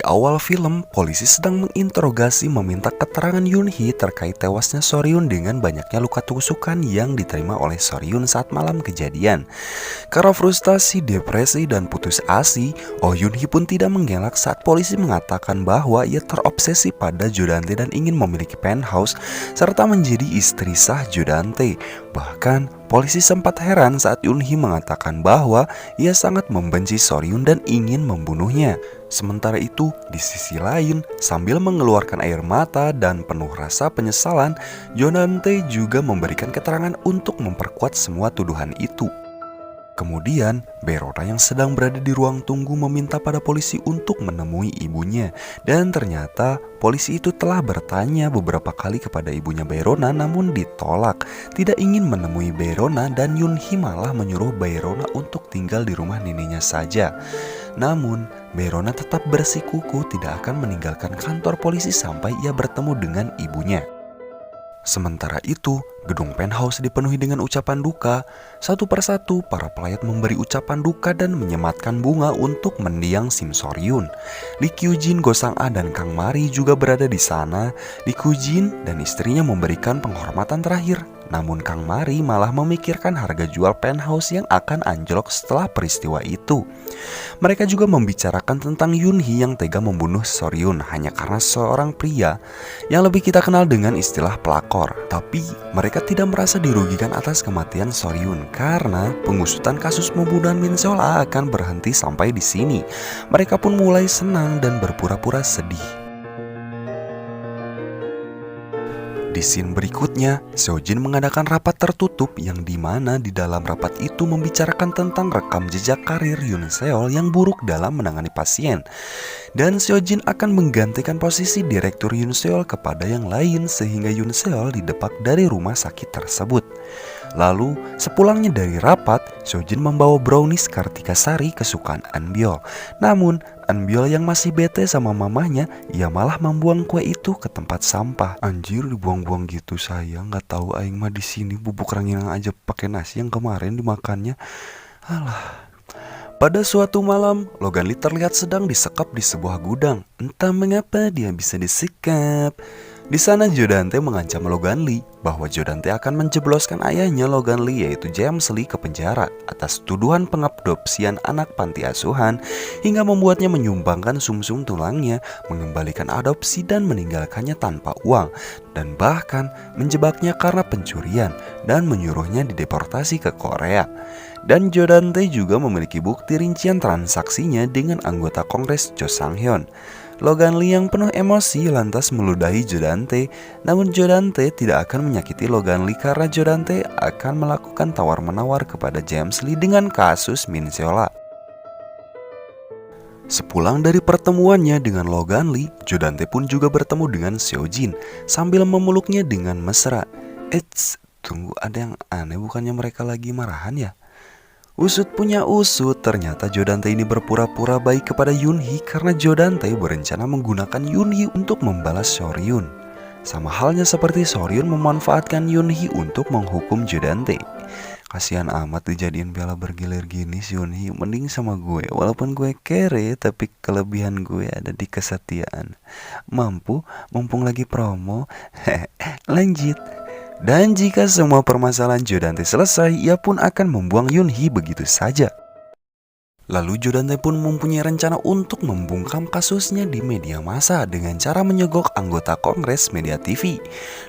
awal film, polisi sedang menginterogasi meminta keterangan Yoon-hee terkait tewasnya Soryun dengan banyaknya luka tusukan yang diterima oleh Soryun saat malam kejadian. Karena frustasi, depresi, dan putus asa, Oh Yoon-hee pun tidak mengelak saat polisi mengatakan bahwa ia terobsesi pada Jo Dan-tae dan ingin memiliki penthouse serta menjadi istri sah Jo Dan-tae. Bahkan, polisi sempat heran saat Yoon-hee mengatakan bahwa ia sangat membenci Soryun dan ingin membunuhnya. Sementara itu, di sisi lain, sambil mengeluarkan air mata dan penuh rasa penyesalan, Jo Dan-tae juga memberikan keterangan untuk memperkuat semua tuduhan itu. Kemudian, Berona yang sedang berada di ruang tunggu meminta pada polisi untuk menemui ibunya. Dan ternyata polisi itu telah bertanya beberapa kali kepada ibunya Berona namun ditolak. Tidak ingin menemui Berona dan Yoon-hee malah menyuruh Berona untuk tinggal di rumah neneknya saja. Namun, Berona tetap bersikukuh tidak akan meninggalkan kantor polisi sampai ia bertemu dengan ibunya. Sementara itu, gedung penthouse dipenuhi dengan ucapan duka. Satu persatu, para pelayat memberi ucapan duka dan menyematkan bunga untuk mendiang Sim Soryun. Lee Kyu-jin, Go Sang-a, dan Kang Mari juga berada di sana. Lee Kyu-jin dan istrinya memberikan penghormatan terakhir. Namun Kang Mari malah memikirkan harga jual penthouse yang akan anjlok setelah peristiwa itu. Mereka juga membicarakan tentang Yoon-hee yang tega membunuh Soryun hanya karena seorang pria yang lebih kita kenal dengan istilah pelakor. Tapi mereka tidak merasa dirugikan atas kematian Soryun karena pengusutan kasus pembunuhan Min Seol-a akan berhenti sampai di sini. Mereka pun mulai senang dan berpura-pura sedih. Di scene berikutnya, Seo-jin mengadakan rapat tertutup yang dimana di dalam rapat itu membicarakan tentang rekam jejak karir Yoon Seol yang buruk dalam menangani pasien. Dan Seo-jin akan menggantikan posisi direktur Yoon Seol kepada yang lain sehingga Yoon Seol didepak dari rumah sakit tersebut. Lalu, sepulangnya dari rapat, Seo-jin membawa brownies Kartika Sari kesukaan Eun-byul. Namun, Eun-byul yang masih bete sama mamahnya, ia malah membuang kue itu ke tempat sampah. Anjir, dibuang-buang gitu sayang, nggak tahu aing mah di sini bubuk ranginang aja pakai nasi yang kemarin dimakannya. Alah. Pada suatu malam, Logan Lee terlihat sedang disekap di sebuah gudang. Entah mengapa dia bisa disekap. Di sana Jo Dan-tae mengancam Logan Lee bahwa Jo Dan-tae akan menjebloskan ayahnya Logan Lee yaitu James Lee ke penjara atas tuduhan pengadopsian anak panti asuhan hingga membuatnya menyumbangkan sumsum tulangnya, mengembalikan adopsi dan meninggalkannya tanpa uang dan bahkan menjebaknya karena pencurian dan menyuruhnya dideportasi ke Korea. Dan Jo Dan-tae juga memiliki bukti rincian transaksinya dengan anggota Kongres Cho Sang-hyun. Logan Lee yang penuh emosi lantas meludahi Jo Dan-tae, namun Jo Dan-tae tidak akan menyakiti Logan Lee karena Jo Dan-tae akan melakukan tawar-menawar kepada James Lee dengan kasus Min Seol-a. Sepulang dari pertemuannya dengan Logan Lee, Jo Dan-tae pun juga bertemu dengan Seo-jin sambil memeluknya dengan mesra. Tunggu, ada yang aneh, bukannya mereka lagi marahan ya? Usut punya usut, ternyata Jo Dan-tae ini berpura-pura baik kepada Yoon-hee karena Jo Dan-tae berencana menggunakan Yoon-hee untuk membalas Soryun. Sama halnya seperti Soryun memanfaatkan Yoon-hee untuk menghukum Jo Dan-tae. Kasihan amat dijadiin piala bergilir gini si Yoon-hee, mending sama gue. Walaupun gue kere, tapi kelebihan gue ada di kesetiaan. Mumpung lagi promo. Lanjut. Dan jika semua permasalahan Jo Dan-tae selesai, ia pun akan membuang Yoon-hee begitu saja. Lalu Jo Dan-tae pun mempunyai rencana untuk membungkam kasusnya di media massa dengan cara menyogok anggota Kongres Media TV.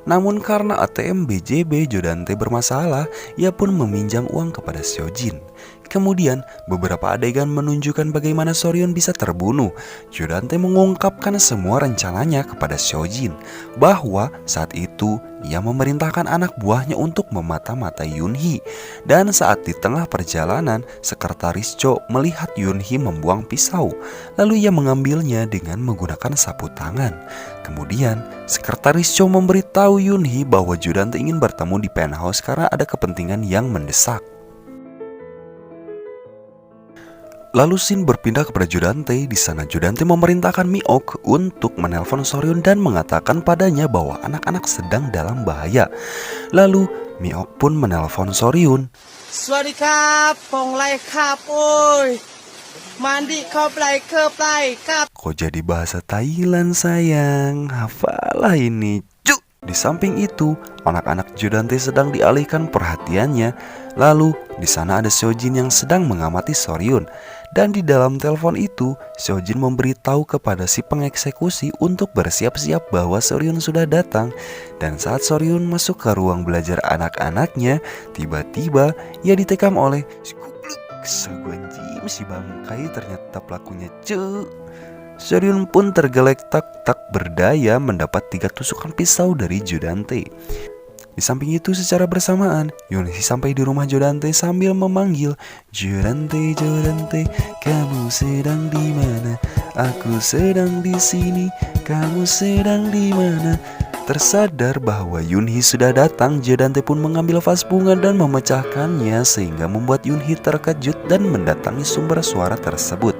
Namun karena ATM BJB Jo Dan-tae bermasalah, ia pun meminjam uang kepada Seo-jin. Kemudian, beberapa adegan menunjukkan bagaimana Soryun bisa terbunuh. Jo Dan-tae mengungkapkan semua rencananya kepada Seo-jin, bahwa saat itu ia memerintahkan anak buahnya untuk memata-matai Yoon-hee. Dan saat di tengah perjalanan, sekretaris Cho melihat Yoon-hee membuang pisau. Lalu ia mengambilnya dengan menggunakan sapu tangan. Kemudian, sekretaris Cho memberitahu Yoon-hee bahwa Jo Dan-tae ingin bertemu di penthouse karena ada kepentingan yang mendesak. Lalu scene berpindah kepada Jo Dan-tae. Di sana Jo Dan-tae memerintahkan Mi-ok untuk menelpon Soryun dan mengatakan padanya bahwa anak-anak sedang dalam bahaya. Lalu Mi-ok pun menelpon Soryun. สวัสดีครับปองไรครับโอ้ย Mandi kap. Kok jadi bahasa Thailand sayang? Hafalah ini, cuk. Di samping itu, anak-anak Jodante sedang dialihkan perhatiannya. Lalu, di sana ada Seojin yang sedang mengamati Soryun. Dan di dalam telepon itu, Seojin memberitahu kepada si pengeksekusi untuk bersiap-siap bahwa Soryun sudah datang. Dan saat Soryun masuk ke ruang belajar anak-anaknya, tiba-tiba ia ditekam oleh si kubluk. Seguanjim si bangkai ternyata pelakunya, cuk. Soryun pun tergeletak tak berdaya mendapat 3 tusukan pisau dari Jodante. Di samping itu secara bersamaan, Yunhee sampai di rumah Jodante sambil memanggil, Jodante, Jodante, kamu sedang di mana? Aku sedang di sini, kamu sedang di mana? Tersadar bahwa Yunhee sudah datang, Jodante pun mengambil vas bunga dan memecahkannya sehingga membuat Yunhee terkejut dan mendatangi sumber suara tersebut.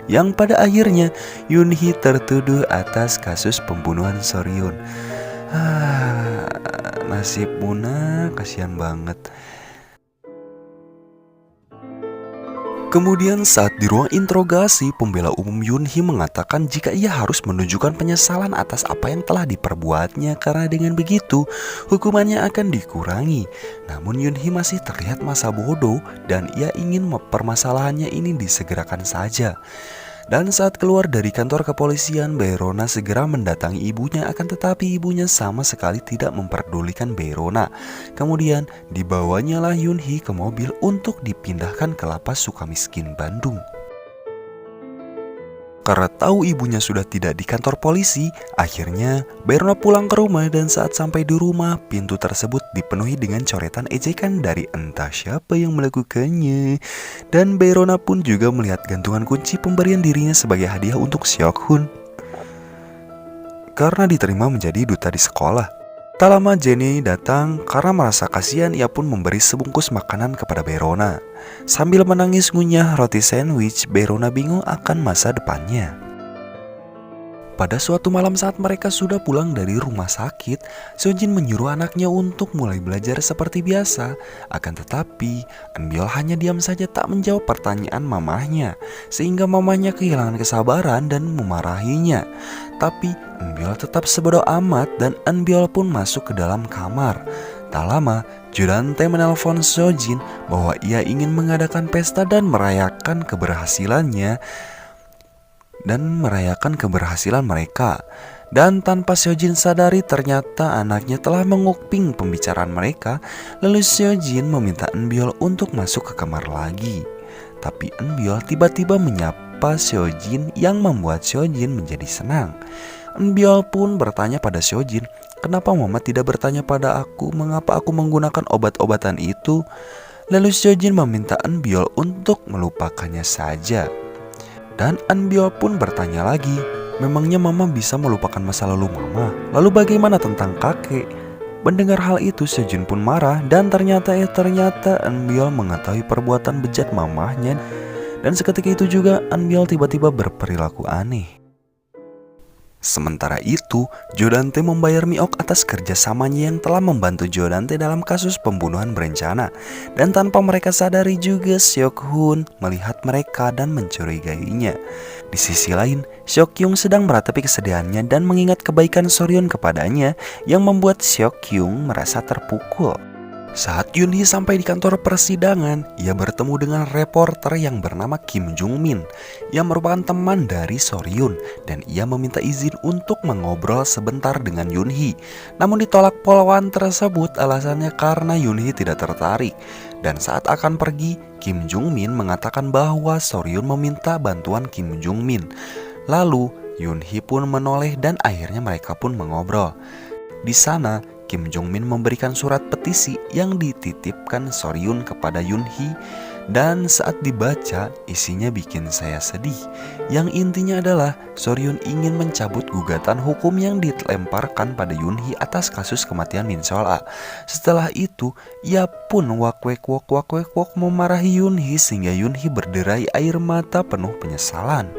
Yang pada akhirnya Yunhee tertuduh atas kasus pembunuhan Soryun. Nasib Muna, kasihan banget. Kemudian saat di ruang interogasi, pembela umum Yunhee mengatakan jika ia harus menunjukkan penyesalan atas apa yang telah diperbuatnya karena dengan begitu hukumannya akan dikurangi. Namun Yunhee masih terlihat masa bodoh dan ia ingin permasalahannya ini disegerakan saja. Dan saat keluar dari kantor kepolisian, Baerona segera mendatangi ibunya, akan tetapi ibunya sama sekali tidak memperdulikan Baerona. Kemudian dibawanyalah Yunhee ke mobil untuk dipindahkan ke lapas Sukamiskin Bandung. Karena tahu ibunya sudah tidak di kantor polisi, akhirnya Baerona pulang ke rumah dan saat sampai di rumah, pintu tersebut dipenuhi dengan coretan ejekan dari entah siapa yang melakukannya. Dan Baerona pun juga melihat gantungan kunci pemberian dirinya sebagai hadiah untuk Seok-hun karena diterima menjadi duta di sekolah. Tak lama Jenny datang karena merasa kasihan, ia pun memberi sebungkus makanan kepada Baerona. Sambil menangis ngunyah roti sandwich, Baerona bingung akan masa depannya. Pada suatu malam saat mereka sudah pulang dari rumah sakit, Seojin menyuruh anaknya untuk mulai belajar seperti biasa. Akan tetapi, Eunbyul hanya diam saja tak menjawab pertanyaan mamahnya, sehingga mamahnya kehilangan kesabaran dan memarahinya. Tapi Eunbyul tetap sebodoh amat dan Eunbyul pun masuk ke dalam kamar. Tak lama, Jodante menelpon Seojin bahwa ia ingin mengadakan pesta dan merayakan keberhasilan mereka. Dan tanpa Seojin sadari ternyata anaknya telah menguping pembicaraan mereka. Lalu Seojin meminta Eunbyul untuk masuk ke kamar lagi. Tapi Eunbyul tiba-tiba menyapa Seojin yang membuat Seojin menjadi senang. Eunbyul pun bertanya pada Seojin, kenapa mama tidak bertanya pada aku mengapa aku menggunakan obat-obatan itu? Lalu Seojin meminta Eunbyul untuk melupakannya saja. Dan Eunbyul pun bertanya lagi, memangnya mama bisa melupakan masa lalu mama? Lalu bagaimana tentang kakek? Mendengar hal itu Seojin pun marah dan ternyata Eunbyul mengetahui perbuatan bejat mamahnya. Dan seketika itu juga Eunbyul tiba-tiba berperilaku aneh. Sementara itu, Jodante membayar Miok atas kerjasamanya yang telah membantu Jodante dalam kasus pembunuhan berencana. Dan tanpa mereka sadari juga Seok-hun melihat mereka dan mencurigainya. Di sisi lain, Seok-kyung sedang meratapi kesedihannya dan mengingat kebaikan Soryun kepadanya yang membuat Seok-kyung merasa terpukul. Saat Yunhee sampai di kantor persidangan, ia bertemu dengan reporter yang bernama Kim Jung-min yang merupakan teman dari Soryun, dan ia meminta izin untuk mengobrol sebentar dengan Yunhee. Namun ditolak polwan tersebut, alasannya karena Yunhee tidak tertarik. Dan saat akan pergi, Kim Jung-min mengatakan bahwa Soryun meminta bantuan Kim Jung-min. Lalu Yunhee pun menoleh dan akhirnya mereka pun mengobrol. Di sana Kim Jung-min memberikan surat petisi yang dititipkan Soryun kepada Yunhee, dan saat dibaca isinya bikin saya sedih. Yang intinya adalah Soryun ingin mencabut gugatan hukum yang dilemparkan pada Yunhee atas kasus kematian Min Sol-a. Setelah itu ia pun wakwek-wok memarahi Yunhee sehingga Yunhee berderai air mata penuh penyesalan.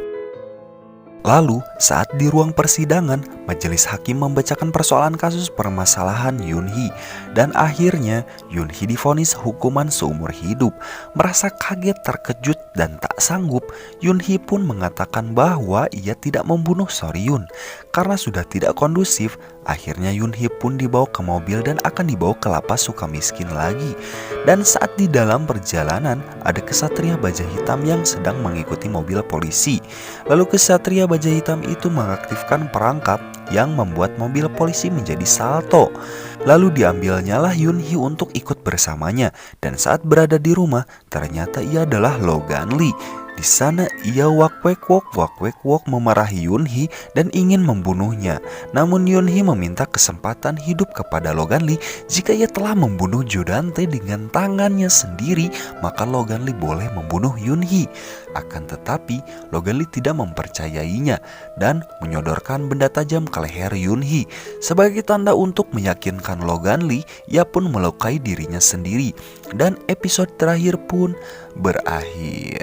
Lalu, saat di ruang persidangan, majelis hakim membacakan persoalan kasus permasalahan Yoonhee dan akhirnya Yoonhee divonis hukuman seumur hidup. Merasa kaget, terkejut, dan tak sanggup, Yoonhee pun mengatakan bahwa ia tidak membunuh Soryun. Karena sudah tidak kondusif, akhirnya Yoonhee pun dibawa ke mobil dan akan dibawa ke lapas sukamiskin lagi. Dan saat di dalam perjalanan, ada kesatria baja hitam yang sedang mengikuti mobil polisi. Lalu kesatria baja hitam itu mengaktifkan perangkap yang membuat mobil polisi menjadi salto. Lalu diambilnyalah Yoonhee untuk ikut bersamanya. Dan saat berada di rumah, ternyata ia adalah Logan Lee. Di sana ia wak-wek-wok memarahi Yoonhee dan ingin membunuhnya. Namun Yoonhee meminta kesempatan hidup kepada Logan Lee. Jika ia telah membunuh Jo Dante dengan tangannya sendiri, maka Logan Lee boleh membunuh Yoonhee. Akan tetapi Logan Lee tidak mempercayainya dan menyodorkan benda tajam ke leher Yoonhee. Sebagai tanda untuk meyakinkan Logan Lee, ia pun melukai dirinya sendiri. Dan episode terakhir pun berakhir.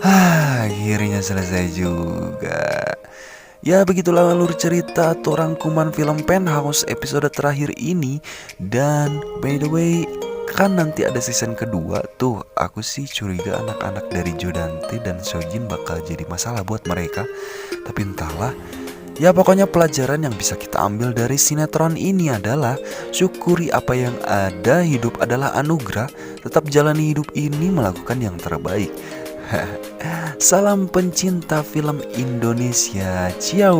Akhirnya selesai juga. Ya begitulah alur cerita atau rangkuman film Penthouse episode terakhir ini. Dan by the way, kan nanti ada season kedua tuh. Aku sih curiga anak-anak dari Jo Dante dan Sojin bakal jadi masalah buat mereka. Tapi entahlah. Ya pokoknya pelajaran yang bisa kita ambil dari sinetron ini adalah syukuri apa yang ada, hidup adalah anugerah. Tetap jalani hidup ini melakukan yang terbaik. Salam pencinta film Indonesia. Ciao.